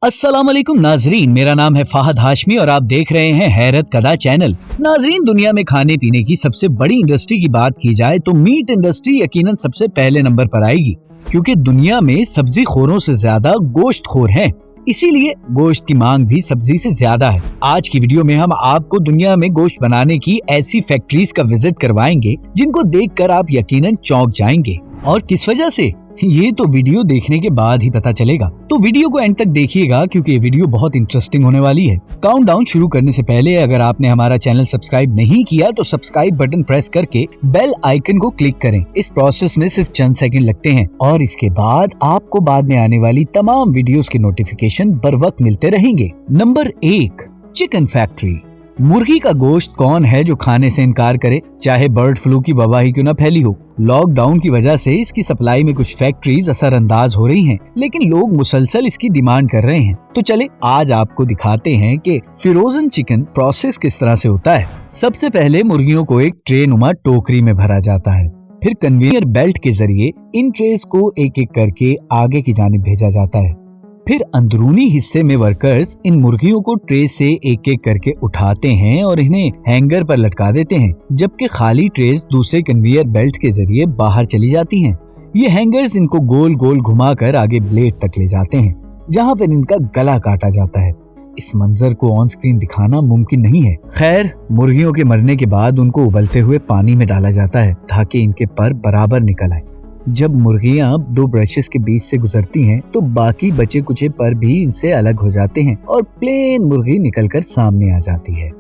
अस्सलाम वालेकुम नाजरीन, मेरा नाम है फाहद हाशमी और आप देख रहे हैं हैरत कदा चैनल। नाजरीन, दुनिया में खाने पीने की सबसे बड़ी इंडस्ट्री की बात की जाए तो मीट इंडस्ट्री यकीनन सबसे पहले नंबर पर आएगी, क्योंकि दुनिया में सब्जी खोरों से ज्यादा गोश्त खोर हैं। इसीलिए गोश्त की मांग भी सब्जी से ज्यादा है। आज की वीडियो में हम आपको दुनिया में गोश्त बनाने की ऐसी फैक्ट्रीज का विजिट करवाएंगे जिनको देखकर आप यकीनन चौंक जाएंगे। और किस वजह से, ये तो वीडियो देखने के बाद ही पता चलेगा। तो वीडियो को एंड तक देखिएगा क्योंकि ये वीडियो बहुत इंटरेस्टिंग होने वाली है। काउंटडाउन शुरू करने से पहले अगर आपने हमारा चैनल सब्सक्राइब नहीं किया तो सब्सक्राइब बटन प्रेस करके बेल आइकन को क्लिक करें। इस प्रोसेस में सिर्फ चंद सेकंड लगते हैं और इसके बाद आपको बाद में आने वाली तमाम वीडियोस के नोटिफिकेशन बर वक्त मिलते रहेंगे। Number 1, chicken factory. मुर्गी का गोश्त कौन है जो खाने से इनकार करे, चाहे बर्ड फ्लू की वबा ही क्यों न फैली हो। लॉकडाउन की वजह से इसकी सप्लाई में कुछ फैक्ट्रीज असरअंदाज हो रही हैं, लेकिन लोग मुसलसल इसकी डिमांड कर रहे हैं। तो चले आज आपको दिखाते हैं कि फ्रोजन चिकन प्रोसेस किस तरह से होता है। सबसे पहले मुर्गियों को एक ट्रे नुमा टोकरी में भरा जाता है, फिर कन्वेयर बेल्ट के जरिए इन ट्रेस को एक एक करके आगे की जानिब भेजा जाता है। फिर अंदरूनी हिस्से में वर्कर्स इन मुर्गियों को ट्रे से एक एक करके उठाते हैं और इन्हें हैंगर पर लटका देते हैं, जबकि खाली ट्रेस दूसरे कन्वेयर बेल्ट के जरिए बाहर चली जाती हैं। ये हैंगर्स इनको गोल गोल घुमाकर आगे ब्लेड तक ले जाते हैं, जहां पर इनका गला काटा जाता है। इस मंजर को ऑन स्क्रीन दिखाना मुमकिन नहीं है। खैर, मुर्गियों के मरने के बाद उनको उबलते हुए पानी में डाला जाता है ताकि इनके पर बराबर निकल आए। जब मुर्गियां 2 ब्रशेस के बीच से गुजरती हैं तो बाकी बचे कुचे पर भी इनसे अलग हो जाते हैं और प्लेन मुर्गी निकलकर सामने आ जाती है।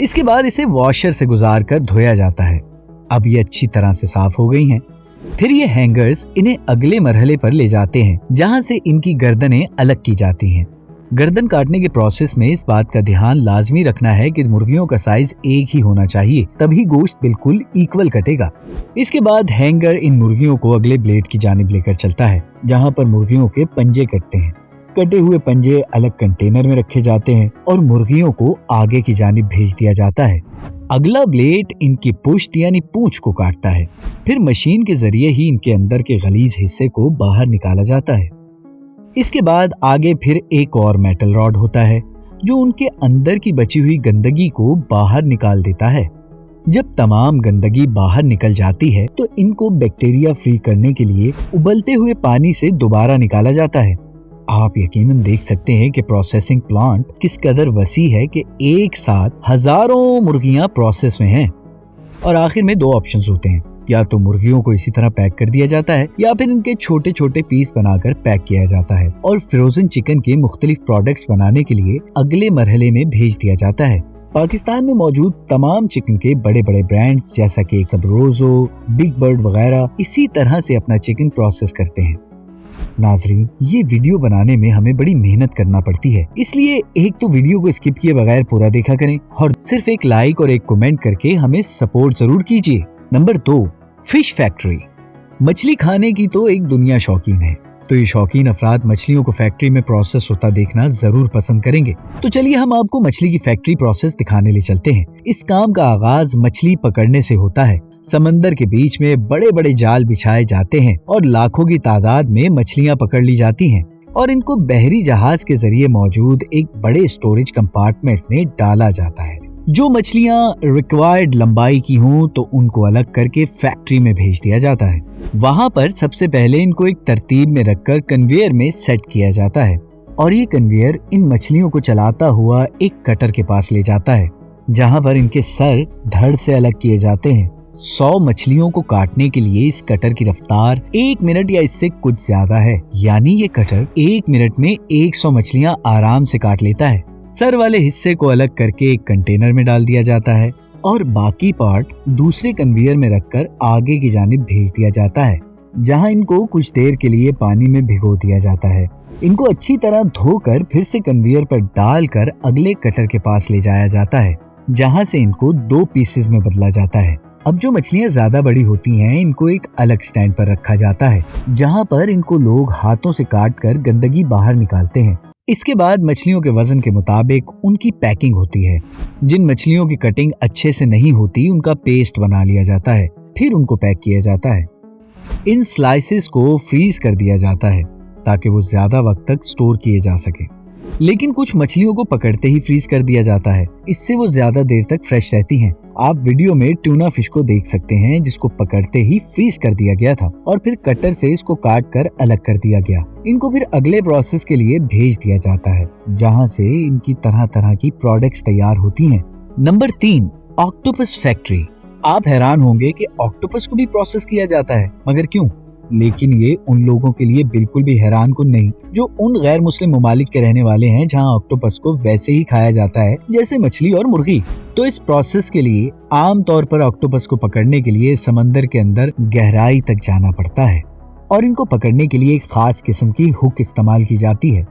इसके बाद इसे वॉशर से गुजार कर धोया जाता है। अब ये अच्छी तरह से साफ हो गई हैं। फिर ये हैंगर्स इन्हें अगले मरहले पर ले जाते हैं, जहां से इनकी गर्दनें अलग की जाती हैं। गर्दन काटने के प्रोसेस में इस बात का ध्यान लाजमी रखना है कि मुर्गियों का साइज एक ही होना चाहिए, तभी गोश्त बिल्कुल इक्वल कटेगा। इसके बाद हैंगर इन मुर्गियों को अगले ब्लेड की जानिब लेकर चलता है, जहां पर मुर्गियों के पंजे कटते हैं। कटे हुए पंजे अलग कंटेनर में रखे जाते हैं और मुर्गियों को आगे की जानिब भेज दिया जाता है। अगला ब्लेड इनकी पुश्त यानी पूंछ को काटता है। फिर मशीन के जरिए ही इनके अंदर के गलीज हिस्से को बाहर निकाला जाता है। इसके बाद आगे फिर एक और मेटल रॉड होता है जो उनके अंदर की बची हुई गंदगी को बाहर निकाल देता है। जब तमाम गंदगी बाहर निकल जाती है तो इनको बैक्टीरिया फ्री करने के लिए उबलते हुए पानी से दोबारा निकाला जाता है। आप यकीनन देख सकते हैं कि प्रोसेसिंग प्लांट किस कदर वसी है कि एक साथ हजारों मुर्गियां प्रोसेस में हैं। और आखिर में 2 ऑप्शंस होते हैं, या तो मुर्गियों को इसी तरह पैक कर दिया जाता है या फिर इनके छोटे छोटे पीस बनाकर पैक किया जाता है और फ्रोजन चिकन के मुख्तलिफ प्रोडक्ट्स बनाने के लिए अगले मरहले में भेज दिया जाता है। पाकिस्तान में मौजूद तमाम चिकन के बड़े बड़े ब्रांड्स जैसा कि सबरोजो, बिग बर्ड वगैरह इसी तरह से अपना चिकन प्रोसेस करते हैं। नाजरीन, ये वीडियो बनाने में हमें बड़ी मेहनत करना पड़ती है, इसलिए एक तो वीडियो को स्किप किए बगैर पूरा देखा करें और सिर्फ एक लाइक और एक कमेंट करके हमें सपोर्ट जरूर कीजिए। Number 2, fish factory. मछली खाने की तो एक दुनिया शौकीन है, तो ये शौकीन अफराद मछलियों को फैक्ट्री में प्रोसेस होता देखना जरूर पसंद करेंगे। तो चलिए हम आपको मछली की फैक्ट्री प्रोसेस दिखाने ले चलते हैं। इस काम का आगाज मछली पकड़ने से होता है। समंदर के बीच में बड़े बड़े जाल बिछाए जाते हैं और लाखों की तादाद में मछलियां पकड़ ली जाती हैं और इनको बहरी जहाज के जरिए मौजूद एक बड़े स्टोरेज कंपार्टमेंट में डाला जाता है। जो मछलियां रिक्वायर्ड लंबाई की हों तो उनको अलग करके फैक्ट्री में भेज दिया जाता है। वहां पर सबसे पहले इनको एक तरतीब में रखकर कन्वेयर में सेट किया जाता है और ये कन्वेयर इन मछलियों को चलाता हुआ एक कटर के पास ले जाता है, जहां पर इनके सर धड़ से अलग किए जाते हैं। 100 मछलियों को काटने के लिए इस कटर की रफ्तार 1 मिनट या इससे कुछ ज्यादा है, यानी ये कटर 1 मिनट में 100 मछलियां आराम से काट लेता है। सर वाले हिस्से को अलग करके एक कंटेनर में डाल दिया जाता है और बाकी पार्ट दूसरे कन्वेयर में रखकर आगे की जानिब भेज दिया जाता है, जहां इनको कुछ देर के लिए पानी में भिगो दिया जाता है। इनको अच्छी तरह धोकर फिर से कन्वेयर पर डालकर अगले कटर के पास ले जाया जाता है, जहां से इनको 2 पीसेस में बदला जाता है। अब जो मछलियां ज्यादा बड़ी होती हैं, इनको एक अलग स्टैंड पर रखा जाता है, जहां पर इनको लोग हाथों से काटकर गंदगी बाहर निकालते हैं। इसके बाद मछलियों के वजन के मुताबिक उनकी पैकिंग होती है। जिन मछलियों की कटिंग अच्छे से नहीं होती उनका पेस्ट बना लिया जाता है, फिर उनको पैक किया जाता है। इन स्लाइसेस को फ्रीज कर दिया जाता है ताकि वो ज्यादा वक्त तक स्टोर किए जा सके। लेकिन कुछ मछलियों को पकड़ते ही फ्रीज कर दिया जाता है, इससे वो ज्यादा देर तक फ्रेश रहती हैं। आप वीडियो में ट्यूना फिश को देख सकते हैं जिसको पकड़ते ही फ्रीज कर दिया गया था और फिर कटर से इसको काट कर अलग कर दिया गया। इनको फिर अगले प्रोसेस के लिए भेज दिया जाता है जहाँ से इनकी तरह तरह की प्रोडक्ट्स तैयार होती हैं। Number 3, octopus factory. आप हैरान होंगे कि ऑक्टोपस को भी प्रोसेस किया जाता है, मगर क्यों? लेकिन ये उन लोगों के लिए बिल्कुल भी हैरान कुन नहीं जो उन गैर मुस्लिम ममालिक के रहने वाले हैं जहां ऑक्टोपस को वैसे ही खाया जाता है जैसे मछली और मुर्गी। तो इस प्रोसेस के लिए आम तौर पर ऑक्टोपस को पकड़ने के लिए समंदर के अंदर गहराई तक जाना पड़ता है और इनको पकड़ने के लिए एक खास किस्म की हुक इस्तेमाल की जाती है।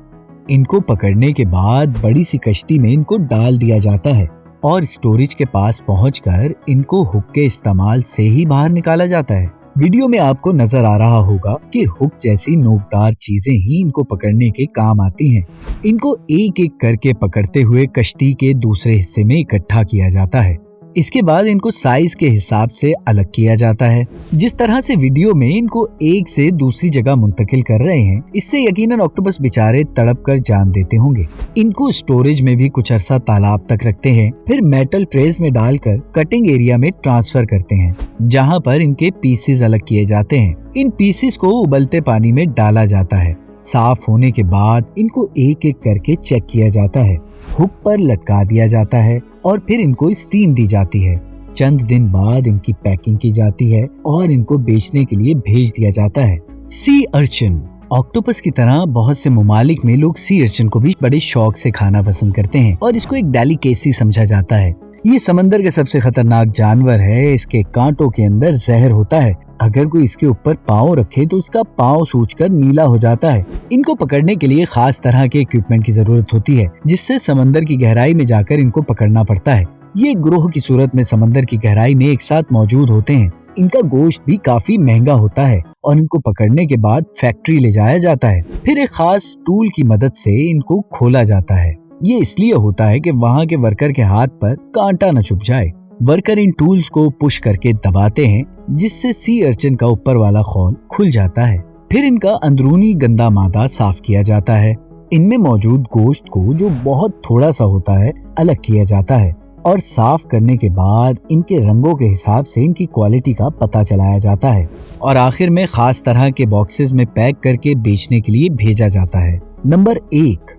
इनको पकड़ने के बाद बड़ी सी कश्ती में इनको डाल दिया जाता है और स्टोरेज के पास पहुंचकर इनको हुक के इस्तेमाल से ही बाहर निकाला जाता है। वीडियो में आपको नजर आ रहा होगा कि हुक जैसी नोकदार चीजें ही इनको पकड़ने के काम आती हैं। इनको एक एक करके पकड़ते हुए कश्ती के दूसरे हिस्से में इकट्ठा किया जाता है। इसके बाद इनको साइज के हिसाब से अलग किया जाता है। जिस तरह से वीडियो में इनको एक से दूसरी जगह मुंतकिल कर रहे हैं, इससे यकीनन ऑक्टोपस बेचारे तड़प कर जान देते होंगे। इनको स्टोरेज में भी कुछ अरसा तालाब तक रखते हैं, फिर मेटल ट्रेस में डालकर कटिंग एरिया में ट्रांसफर करते हैं जहाँ पर इनके पीसेस अलग किए जाते हैं। इन पीसेस को उबलते पानी में डाला जाता है। साफ होने के बाद इनको एक एक करके चेक किया जाता है, हुक पर लटका दिया जाता है और फिर इनको स्टीम दी जाती है। चंद दिन बाद इनकी पैकिंग की जाती है और इनको बेचने के लिए भेज दिया जाता है। Sea urchin. ऑक्टोपस की तरह बहुत से ममालिक में लोग सी अर्चिन को भी बड़े शौक से खाना पसंद करते हैं और इसको एक डेलिकेसी समझा जाता है। ये समंदर के सबसे खतरनाक जानवर है। इसके कांटों के अंदर जहर होता है। अगर कोई इसके ऊपर पाँव रखे तो उसका पाँव सूजकर नीला हो जाता है। इनको पकड़ने के लिए खास तरह के इक्विपमेंट की जरूरत होती है जिससे समंदर की गहराई में जाकर इनको पकड़ना पड़ता है। ये ग्रोह की सूरत में समंदर की गहराई में एक साथ मौजूद होते हैं। इनका गोश्त भी काफी महंगा होता है और इनको पकड़ने के बाद फैक्ट्री ले जाया जाता है। फिर एक खास टूल की मदद से इनको खोला जाता है। ये इसलिए होता है कि वहाँ के वर्कर के हाथ पर कांटा न चुभ जाए। वर्कर इन टूल्स को पुश करके दबाते हैं जिससे सी अर्चिन का ऊपर वाला खोल खुल जाता है। फिर इनका अंदरूनी गंदा मादा साफ किया जाता है। इनमें मौजूद गोश्त को, जो बहुत थोड़ा सा होता है, अलग किया जाता है और साफ करने के बाद इनके रंगों के हिसाब से इनकी क्वालिटी का पता चलाया जाता है और आखिर में खास तरह के बॉक्सेस में पैक करके बेचने के लिए भेजा जाता है। Number 1,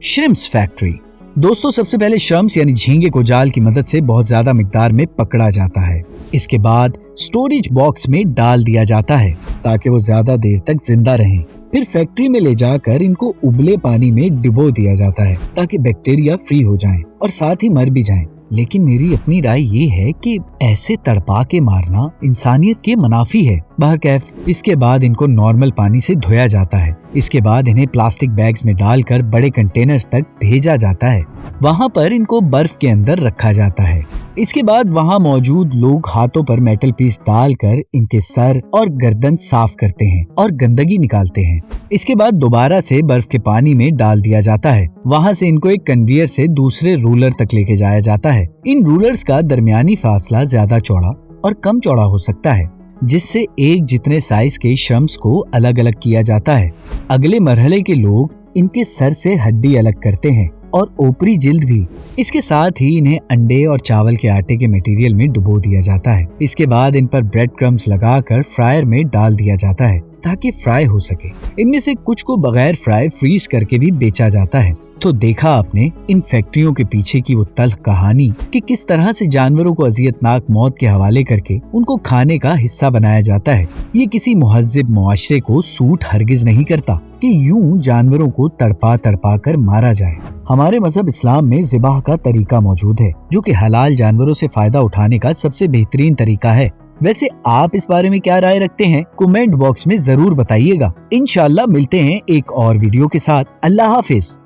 shrimps factory. दोस्तों, सबसे पहले श्रिम्प्स यानी झींगे को जाल की मदद से बहुत ज्यादा मिकदार में पकड़ा जाता है। इसके बाद स्टोरेज बॉक्स में डाल दिया जाता है ताकि वो ज्यादा देर तक जिंदा रहें। फिर फैक्ट्री में ले जाकर इनको उबले पानी में डुबो दिया जाता है ताकि बैक्टीरिया फ्री हो जाएं और साथ ही मर भी जाएं। लेकिन मेरी अपनी राय ये है कि ऐसे तड़पा के मारना इंसानियत के मुनाफी है। बहरकैफ इसके बाद इनको नॉर्मल पानी से धोया जाता है। इसके बाद इन्हें प्लास्टिक बैग्स में डालकर बड़े कंटेनर्स तक भेजा जाता है। वहाँ पर इनको बर्फ के अंदर रखा जाता है। इसके बाद वहाँ मौजूद लोग हाथों पर मेटल पीस डालकर इनके सर और गर्दन साफ करते हैं और गंदगी निकालते हैं। इसके बाद दोबारा से बर्फ के पानी में डाल दिया जाता है। वहाँ से इनको एक कन्वेयर से दूसरे रूलर तक लेके जाया जाता है। इन रूलर्स का दरमियानी फासला ज्यादा चौड़ा और कम चौड़ा हो सकता है जिससे एक जितने साइज के श्रिम्प्स को अलग अलग किया जाता है। अगले मरहले के लोग इनके सर से हड्डी अलग करते हैं और ऊपरी जिल्द भी। इसके साथ ही इन्हें अंडे और चावल के आटे के मटेरियल में डुबो दिया जाता है। इसके बाद इन पर ब्रेड क्रम्स लगाकर फ्रायर में डाल दिया जाता है ताकि फ्राई हो सके। इनमें से कुछ को बगैर फ्राई फ्रीज करके भी बेचा जाता है। तो देखा आपने इन फैक्ट्रियों के पीछे की वो तल्ख कहानी कि किस तरह से जानवरों को अजियतनाक मौत के हवाले करके उनको खाने का हिस्सा बनाया जाता है। ये किसी मुहज्जिब मुआशरे को सूट हरगिज नहीं करता कि यूं जानवरों को तड़पा तड़पा कर मारा जाए। हमारे मजहब इस्लाम में ज़िबाह का तरीका मौजूद है जो कि हलाल जानवरों से फायदा उठाने का सबसे बेहतरीन तरीका है। वैसे आप इस बारे में क्या राय रखते हैं? कमेंट बॉक्स में जरूर बताइएगा। इंशाल्लाह मिलते हैं एक और वीडियो के साथ। अल्लाह हाफिज।